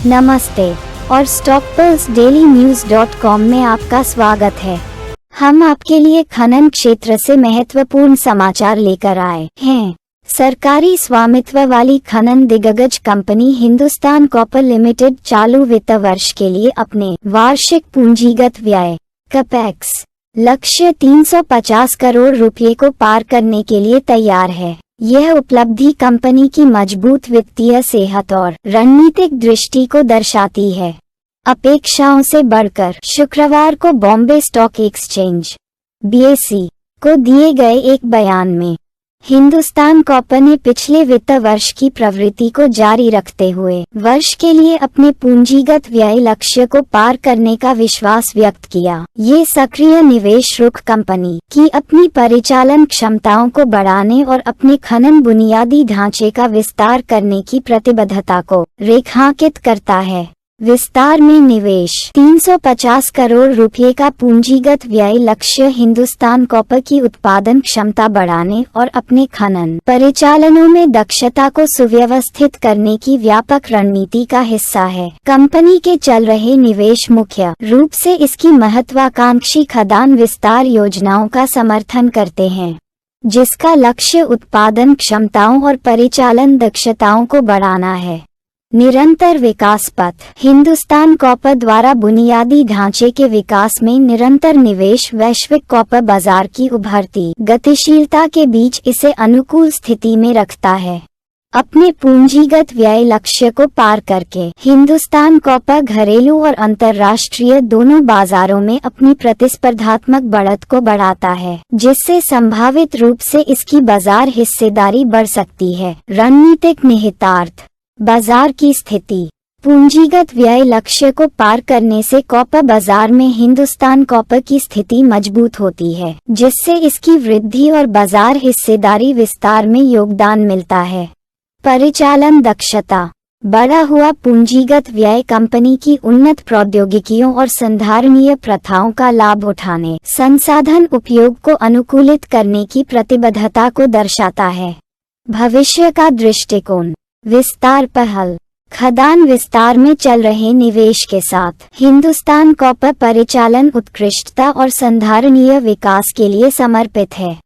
नमस्ते और stockpulseDailyNews.com में आपका स्वागत है। हम आपके लिए खनन क्षेत्र से महत्वपूर्ण समाचार लेकर आए हैं। सरकारी स्वामित्व वाली खनन दिग्गज कंपनी हिंदुस्तान कॉपर लिमिटेड चालू वित्त वर्ष के लिए अपने वार्षिक पूंजीगत व्यय कैपेक्स लक्ष्य 350 करोड़ रुपए को पार करने के लिए तैयार है। यह उपलब्धि कंपनी की मजबूत वित्तीय सेहत और रणनीतिक दृष्टि को दर्शाती है। अपेक्षाओं से बढ़कर शुक्रवार को बॉम्बे स्टॉक एक्सचेंज (BSE) को दिए गए एक बयान में हिंदुस्तान कॉपर ने पिछले वित्त वर्ष की प्रवृत्ति को जारी रखते हुए वर्ष के लिए अपने पूंजीगत व्यय लक्ष्य को पार करने का विश्वास व्यक्त किया। ये सक्रिय निवेश रुख कंपनी की अपनी परिचालन क्षमताओं को बढ़ाने और अपने खनन बुनियादी ढांचे का विस्तार करने की प्रतिबद्धता को रेखांकित करता है। विस्तार में निवेश 350 करोड़ रुपए का पूंजीगत व्यय लक्ष्य हिंदुस्तान कॉपर की उत्पादन क्षमता बढ़ाने और अपने खनन परिचालनों में दक्षता को सुव्यवस्थित करने की व्यापक रणनीति का हिस्सा है। कंपनी के चल रहे निवेश मुख्य रूप से इसकी महत्वाकांक्षी खदान विस्तार योजनाओं का समर्थन करते हैं, जिसका लक्ष्य उत्पादन क्षमताओं और परिचालन दक्षताओं को बढ़ाना है। निरंतर विकास पथ हिंदुस्तान कॉपर द्वारा बुनियादी ढांचे के विकास में निरंतर निवेश वैश्विक कॉपर बाजार की उभरती गतिशीलता के बीच इसे अनुकूल स्थिति में रखता है। अपने पूंजीगत व्यय लक्ष्य को पार करके हिंदुस्तान कॉपर घरेलू और अंतर्राष्ट्रीय दोनों बाजारों में अपनी प्रतिस्पर्धात्मक बढ़त को बढ़ाता है, जिससे संभावित रूप से इसकी बाजार हिस्सेदारी बढ़ सकती है। रणनीतिक निहितार्थ बाजार की स्थिति पूंजीगत व्यय लक्ष्य को पार करने से कॉपर बाजार में हिंदुस्तान कॉपर की स्थिति मजबूत होती है, जिससे इसकी वृद्धि और बाजार हिस्सेदारी विस्तार में योगदान मिलता है। परिचालन दक्षता बढ़ा हुआ पूंजीगत व्यय कंपनी की उन्नत प्रौद्योगिकियों और संधारणीय प्रथाओं का लाभ उठाने संसाधन उपयोग को अनुकूलित करने की प्रतिबद्धता को दर्शाता है। भविष्य का दृष्टिकोण विस्तार पहल खदान विस्तार में चल रहे निवेश के साथ हिंदुस्तान कॉपर परिचालन उत्कृष्टता और संधारणीय विकास के लिए समर्पित है।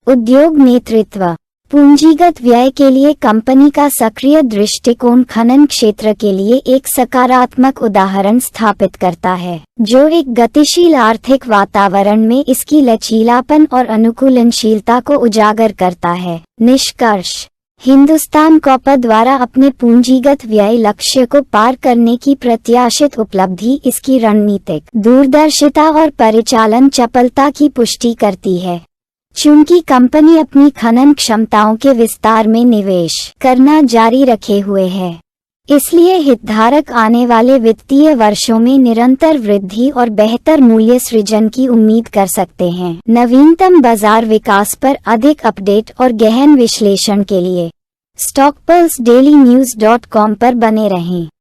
उद्योग नेतृत्व पूंजीगत व्यय के लिए कंपनी का सक्रिय दृष्टिकोण खनन क्षेत्र के लिए एक सकारात्मक उदाहरण स्थापित करता है, जो एक गतिशील आर्थिक वातावरण में इसकी लचीलापन और अनुकूलनशीलता को उजागर करता है। निष्कर्ष हिंदुस्तान कॉपर द्वारा अपने पूंजीगत व्यय लक्ष्य को पार करने की प्रत्याशित उपलब्धि इसकी रणनीतिक दूरदर्शिता और परिचालन चपलता की पुष्टि करती है। चूंकि कंपनी अपनी खनन क्षमताओं के विस्तार में निवेश करना जारी रखे हुए है, इसलिए हितधारक आने वाले वित्तीय वर्षों में निरंतर वृद्धि और बेहतर मूल्य सृजन की उम्मीद कर सकते हैं। नवीनतम बाजार विकास पर अधिक अपडेट और गहन विश्लेषण के लिए stockpulseDailyNews.com पर बने रहें।